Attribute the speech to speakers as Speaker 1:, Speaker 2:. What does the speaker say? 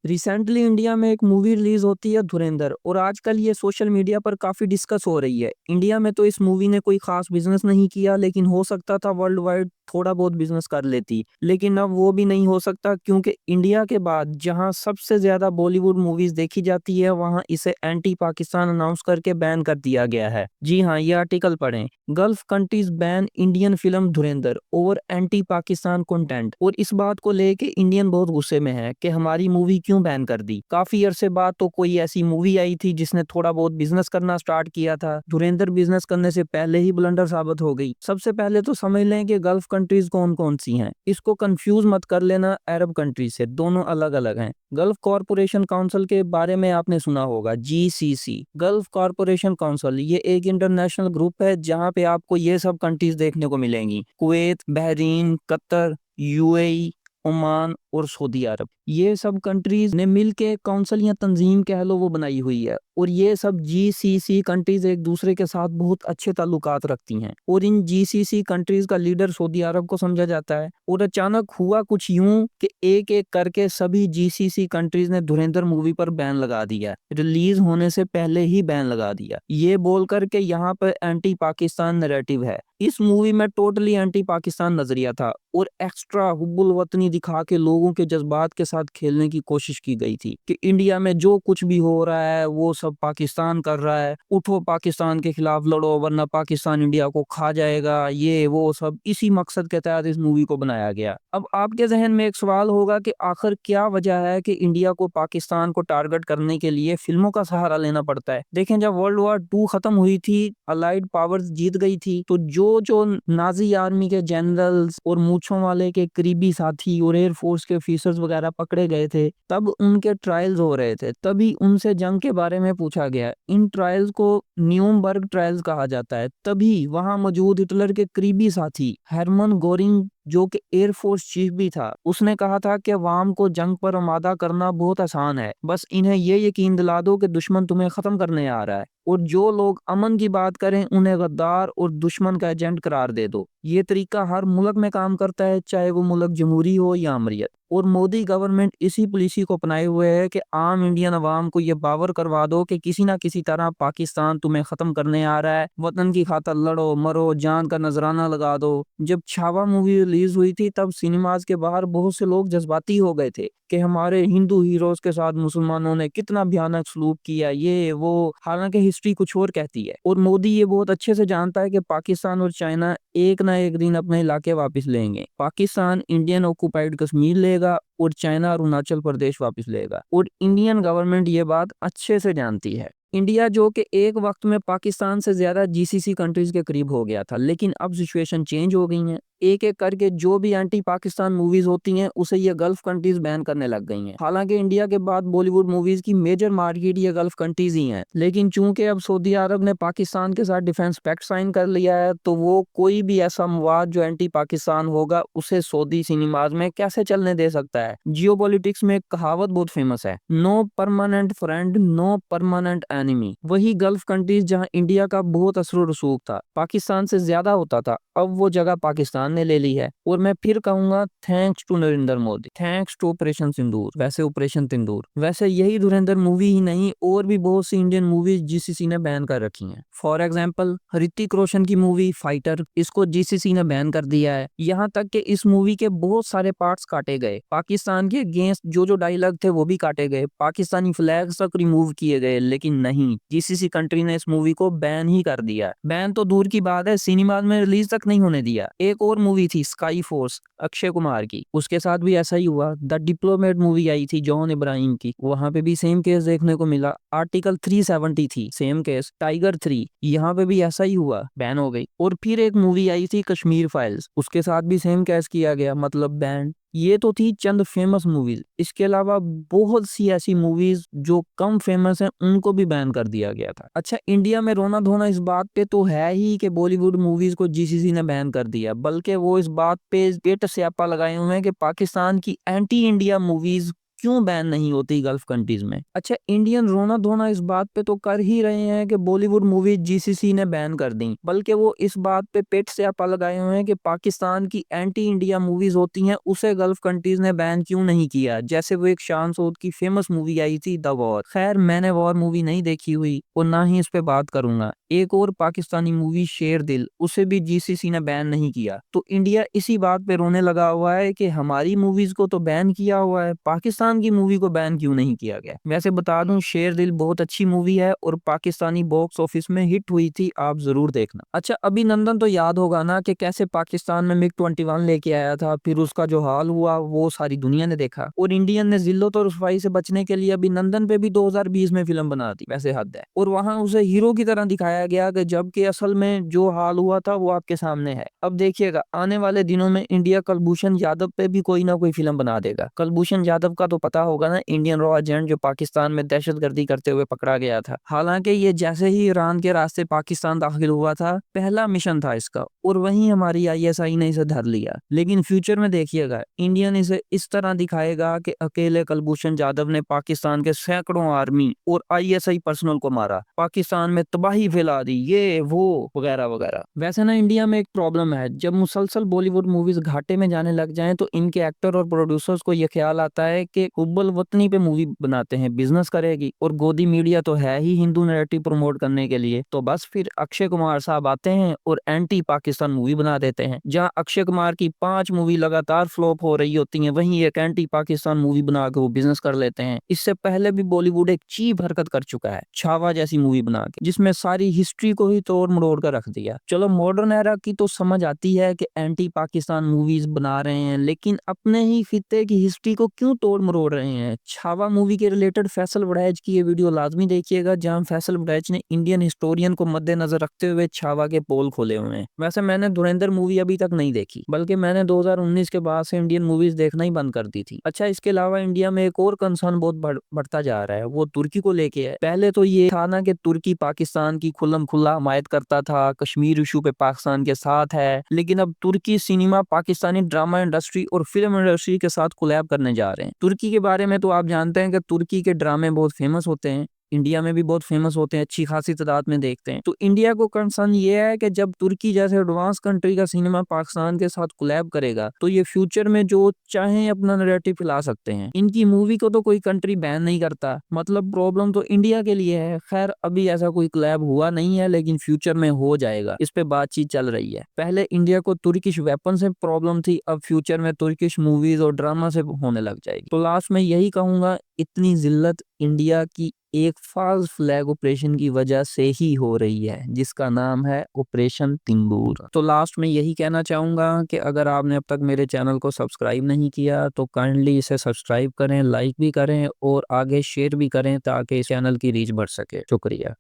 Speaker 1: Recently India में एक movie release होती है धुरंधर और आजकल ये सोशल मीडिया पर काफी डिस्कस हो रही है। इंडिया में तो इस मूवी ने कोई खास बिजनेस नहीं किया, लेकिन हो सकता था वर्ल्ड वाइड थोड़ा बहुत बिजनेस कर लेती। लेकिन अब वो भी नहीं हो सकता, क्योंकि इंडिया के बाद जहां सबसे ज्यादा बॉलीवुड मूवीज देखी जाती है, वहां इसे एंटी पाकिस्तान अनाउंस करके बैन कर दिया गया है। जी हाँ, ये आर्टिकल पढ़ें। Gulf countries ban Indian film धुरंधर ओवर एंटी पाकिस्तान कंटेंट। और इस बात को लेके इंडियन बहुत गुस्से में है कि हमारी मूवी क्यों बैन कर दी। काफी अरसे बाद तो कोई ऐसी मूवी आई थी जिसने थोड़ा बहुत बिजनेस करना स्टार्ट किया था। धुरंधर बिजनेस करने से पहले ही ब्लंडर साबित हो गई। सबसे पहले तो समझ लें कि गल्फ कंट्रीज कौन कौन सी हैं। इसको कंफ्यूज मत कर लेना अरब कंट्रीज से, दोनों अलग अलग हैं। गल्फ कॉरपोरेशन काउंसिल के बारे में आपने सुना होगा, जीसीसी। गल्फ कॉरपोरेशन काउंसिल ये एक इंटरनेशनल ग्रुप है जहां पे आपको ये सब कंट्रीज देखने को मिलेंगी: Kuwait, Bahrain, Qatar, UAE, Oman और सऊदी अरब। ये सब कंट्रीज ने मिलके काउंसिल या तंजीम कह लो वो बनाई हुई है। और ये सब जीसीसी कंट्रीज एक दूसरे के साथ बहुत अच्छे ताल्लुकात रखती हैं। और इन जीसीसी कंट्रीज का लीडर सऊदी अरब को समझा जाता है। और अचानक हुआ कुछ यूं कि एक एक करके सभी जीसीसी कंट्रीज ने धुरंधर मूवी पर बैन लगा दिया। रिलीज होने से पहले ही बैन लगा दिया, ये बोल करके यहाँ पर एंटी पाकिस्तान नैरेटिव है। इस मूवी में टोटली एंटी पाकिस्तान नजरिया था और एक्स्ट्रा हुब्बुल वतनी दिखा के लोगों के जज्बात के साथ खेलने की कोशिश की गई थी कि इंडिया में जो कुछ भी हो रहा है वो सब पाकिस्तान कर रहा है। उठो, पाकिस्तान के खिलाफ लड़ो, वरना पाकिस्तान इंडिया को खा जाएगा। ये वो सब इसी मकसद के तहत इस मूवी को बनाया गया। अब आपके जहन में एक सवाल होगा कि आखिर क्या वजह है कि इंडिया को पाकिस्तान को टारगेट करने के लिए फिल्मों का सहारा लेना पड़ता है। देखें, जब वर्ल्ड वॉर 2 खत्म हुई थी, अलाइड पावर्स जीत गई थी, तो जो जो नाजी आर्मी के जनरल्स और मूंछों वाले के करीबी साथी और एयरफोर्स के ऑफिसर्स वगैरह पकड़े गए थे, तब उनके ट्रायल्स हो रहे थे। तभी उनसे जंग के बारे में पूछा गया। इन ट्रायल्स को न्यूरम्बर्ग ट्रायल्स कहा जाता है। तभी वहां मौजूद हिटलर के करीबी साथी हरमन गोरिंग, जो कि एयरफोर्स चीफ भी था, उसने कहा था कि अवाम को जंग पर आमादा करना बहुत आसान है, बस इन्हें ये यकीन दिला दो कि दुश्मन तुम्हें खत्म करने आ रहा है। और जो लोग अमन की बात करें उन्हें गद्दार और दुश्मन का एजेंट करार दे दो। ये तरीका हर मुल्क में काम करता है, चाहे वो मुल्क जमहूरी हो या अमरीत। और मोदी गवर्नमेंट इसी पॉलिसी को अपनाए हुए है कि आम इंडियन अवाम को ये बावर करवा दो कि किसी ना किसी तरह पाकिस्तान तुम्हें खत्म करने आ रहा है। वतन की खातिर लड़ो मरो, जान का नजराना लगा दो। जब छावा मूवी रिलीज हुई थी, तब सिनेमाज के बाहर बहुत से लोग जज्बाती हो गए थे कि हमारे हिंदू हीरोज के साथ मुसलमानों ने कितना भयानक सलूक किया, ये वो। हालांकि हिस्ट्री कुछ और कहती है। और मोदी ये बहुत अच्छे से जानता है कि पाकिस्तान और चाइना एक ना एक दिन अपने इलाके वापस लेंगे। पाकिस्तान इंडियन ऑक्युपाइड कश्मीर लेगा और चाइना अरुणाचल प्रदेश वापस लेगा। और इंडियन गवर्नमेंट ये बात अच्छे से जानती है। इंडिया जो कि एक वक्त में पाकिस्तान से ज्यादा जीसीसी कंट्रीज के करीब हो गया था, लेकिन अब सिचुएशन चेंज हो गई है। एक एक करके जो भी एंटी पाकिस्तान मूवीज होती हैं उसे ये गल्फ कंट्रीज बैन करने लग गई हैं। हालांकि इंडिया के बाद बॉलीवुड मूवीज की मेजर मार्केट ये गल्फ कंट्रीज ही हैं। लेकिन चूंकि अब सऊदी अरब ने पाकिस्तान के साथ डिफेंस पैक्ट साइन कर लिया है, तो वो कोई भी ऐसा मवाद जो एंटी पाकिस्तान होगा उसे सऊदी सिनेमाज में कैसे चलने दे सकता है। जियोपॉलिटिक्स में एक कहावत बहुत फेमस है, no permanent friend no permanent enemy. वही गल्फ कंट्रीज जहां इंडिया का बहुत असर रसूख था, पाकिस्तान से ज्यादा होता था, अब वो जगह पाकिस्तान ने ले ली है। और मैं फिर कहूंगा, thanks to Narendra Modi, thanks to operation Sindoor. वैसे ऑपरेशन तिंदूर, वैसे यही धुरंधर मूवी ही नहीं, और भी बहुत सी इंडियन मूवीज जीसीसी ने बैन कर रखी हैं। फॉर एग्जांपल, ऋतिक रोशन की मूवी फाइटर, इसको जीसीसी ने बैन कर दिया है। यहाँ तक कि इस मूवी के बहुत सारे पार्ट्स काटे गए, पाकिस्तान के अगेंस्ट जो जो डायलॉग थे वो भी काटे गए, पाकिस्तानी फ्लैग्स तक रिमूव किए गए। लेकिन नहीं, जीसीसी कंट्री ने इस मूवी को बैन ही कर दिया। बैन तो दूर की बात है, सिनेमा में रिलीज तक नहीं होने दिया। एक और मूवी थी स्काई फोर्स, अक्षय कुमार की, उसके साथ भी ऐसा ही हुआ। द डिप्लोमेट मूवी आई थी जॉन इब्राहिम की, वहां पे भी सेम केस देखने को मिला। आर्टिकल 370 थी, सेम केस। टाइगर 3, यहाँ पे भी ऐसा ही हुआ, बैन हो गई। और फिर एक मूवी आई थी कश्मीर फाइल्स, उसके साथ भी सेम केस किया गया, मतलब बैन। ये तो थी चंद फेमस मूवीज। इसके अलावा बहुत सी ऐसी मूवीज जो कम फेमस हैं उनको भी बैन कर दिया गया था। अच्छा, इंडिया में रोना धोना इस बात पे तो है ही कि बॉलीवुड मूवीज को जीसीसी ने बैन कर दिया, बल्कि वो इस बात पे पेट स्यापा लगाए हुए हैं कि पाकिस्तान की एंटी इंडिया मूवीज क्यों बैन नहीं होती गल्फ कंट्रीज में। अच्छा, इंडियन रोना धोना इस बात पे तो कर ही रहे हैं कि बॉलीवुड मूवीज जीसीसी ने बैन कर दी, बल्कि वो इस बात पे पेट से आपा लगाए हुए हैं कि पाकिस्तान की एंटी इंडिया मूवीज होती हैं उसे गल्फ कंट्रीज ने बैन क्यों नहीं किया। जैसे वो एक शान सूद की फेमस मूवी आई थी द वॉर। खैर, मैंने वॉर मूवी नहीं देखी हुई और ना ही इस पे बात करूंगा। एक और पाकिस्तानी मूवी शेर दिल, उसे भी जीसीसी ने बैन नहीं किया। तो इंडिया इसी बात पे रोने लगा हुआ है कि हमारी मूवीज को तो बैन किया हुआ है, पाकिस्तान की मूवी को बैन क्यों नहीं किया गया। वैसे बता दूं, शेर दिल बहुत अच्छी मूवी है और पाकिस्तानी बॉक्स ऑफिस में हिट हुई थी, आप जरूर देखना। अच्छा, अभिनंदन तो याद होगा ना कि कैसे पाकिस्तान में मिग 21 लेके आया था, फिर उसका जो हाल हुआ वो सारी दुनिया ने देखा और इंडियन ने जिल्लत और रुसवाई से बचने के लिए अभिनंदन पे भी 2020 में फिल्म बना दी। वैसे हद है। और वहां उसे हीरो की तरह दिखाया गया कि जबकि असल में जो हाल हुआ था वो आपके सामने है। अब देखिएगा, आने वाले दिनों में इंडिया कुलभूषण यादव पे भी कोई ना कोई फिल्म बना देगा। कुलभूषण यादव का तो पता होगा ना, इंडियन रॉ एजेंट जो पाकिस्तान में दहशतगर्दी करते हुए पकड़ा गया था। हालांकि ये जैसे ही ईरान के रास्ते पाकिस्तान दाखिल हुआ था, पहला मिशन था इसका और वहीं हमारी आईएसआई ने इसे धर लिया। लेकिन फ्यूचर में देखिएगा, इंडियन इसे इस तरह दिखाएगा कि अकेले कुलभूषण यादव ने पाकिस्तान के सैकड़ों आर्मी और आईएसआई पर्सनल को मारा, पाकिस्तान में तबाही फैला दी, ये वो वगैरह वगैरह। वैसे ना, इंडिया में एक प्रॉब्लम है, जब मुसलसल बॉलीवुड मूवीज घाटे में जाने लग जाएं तो इनके एक्टर और प्रोड्यूसर्स को यह ख्याल आता है कि हुब्बल वतनी पे मूवी बनाते हैं, बिजनेस करेगी, और गोदी मीडिया तो है ही हिंदू नैरेटिव प्रमोट करने के लिए, तो बस फिर अक्षय कुमार साहब आते हैं और एंटी पाकिस्तान मूवी बना देते हैं। जहां अक्षय कुमार की 5 मूवी लगातार फ्लॉप हो रही होती हैं, वहीं एक एंटी पाकिस्तान मूवी बना के वो बिजनेस कर लेते हैं। इससे पहले भी बॉलीवुड एक चीप हरकत कर चुका है, छावा जैसी मूवी बना के, जिसमें सारी हिस्ट्री को ही तोड़ मरोड़ कर रख दिया। चलो, मॉडर्न एरा की तो समझ आती है कि एंटी पाकिस्तान मूवीज बना रहे हैं, लेकिन अपने ही खित्ते की हिस्ट्री को क्यों तोड़ मरोड़ रहे हैं। छावा मूवी के रिलेटेड फैसल वड़ैच की ये वीडियो लाजमी देखिएगा, जहां फैसल वड़ैच ने इंडियन हिस्टोरियन को मद्देनजर रखते हुए छावा के पोल खोले हुए हैं। वैसे मैंने धुरंधर मूवी अभी तक नहीं देखी, बल्कि मैंने 2019 के बाद से इंडियन मूवीज देखना ही बंद कर दी थी। अच्छा, इसके अलावा इंडिया में एक और कंसर्न बहुत बढ़ता जा रहा है, वो तुर्की को लेके है। पहले तो ये था ना कि तुर्की पाकिस्तान की खुल्लम खुल्ला हमायत करता था, कश्मीर इशू पे पाकिस्तान के साथ है, लेकिन अब तुर्की सिनेमा पाकिस्तानी ड्रामा इंडस्ट्री और फिल्म इंडस्ट्री के साथ कोलैब करने जा रहे हैं। तुर्की के बारे में तो आप जानते हैं कि तुर्की के ड्रामे बहुत फेमस होते हैं, इंडिया में भी बहुत फेमस होते हैं, अच्छी खासी तादाद में देखते हैं। तो इंडिया को कंसर्न ये है कि जब तुर्की जैसे एडवांस कंट्री का सिनेमा पाकिस्तान के साथ कोलैब करेगा तो ये फ्यूचर में जो चाहे अपना नैरेटिव फैला सकते हैं। इनकी मूवी को तो कोई कंट्री बैन नहीं करता, मतलब प्रॉब्लम तो इंडिया के लिए है। खैर, अभी ऐसा कोई कोलैब हुआ नहीं है, लेकिन फ्यूचर में हो जाएगा, इस पे बातचीत चल रही है। पहले इंडिया को तुर्किश वेपन से प्रॉब्लम थी, अब फ्यूचर में तुर्किश मूवीज और ड्रामा से होने लग जाएगी। तो लास्ट में यही कहूंगा, इतनी जिल्लत इंडिया की एक फॉल्स फ्लैग ऑपरेशन की वजह से ही हो रही है, जिसका नाम है ऑपरेशन तिंदूर। तो लास्ट में यही कहना चाहूंगा कि अगर आपने अब तक मेरे चैनल को सब्सक्राइब नहीं किया तो काइंडली इसे सब्सक्राइब करें, लाइक भी करें और आगे शेयर भी करें ताकि इस चैनल की रीच बढ़ सके। शुक्रिया।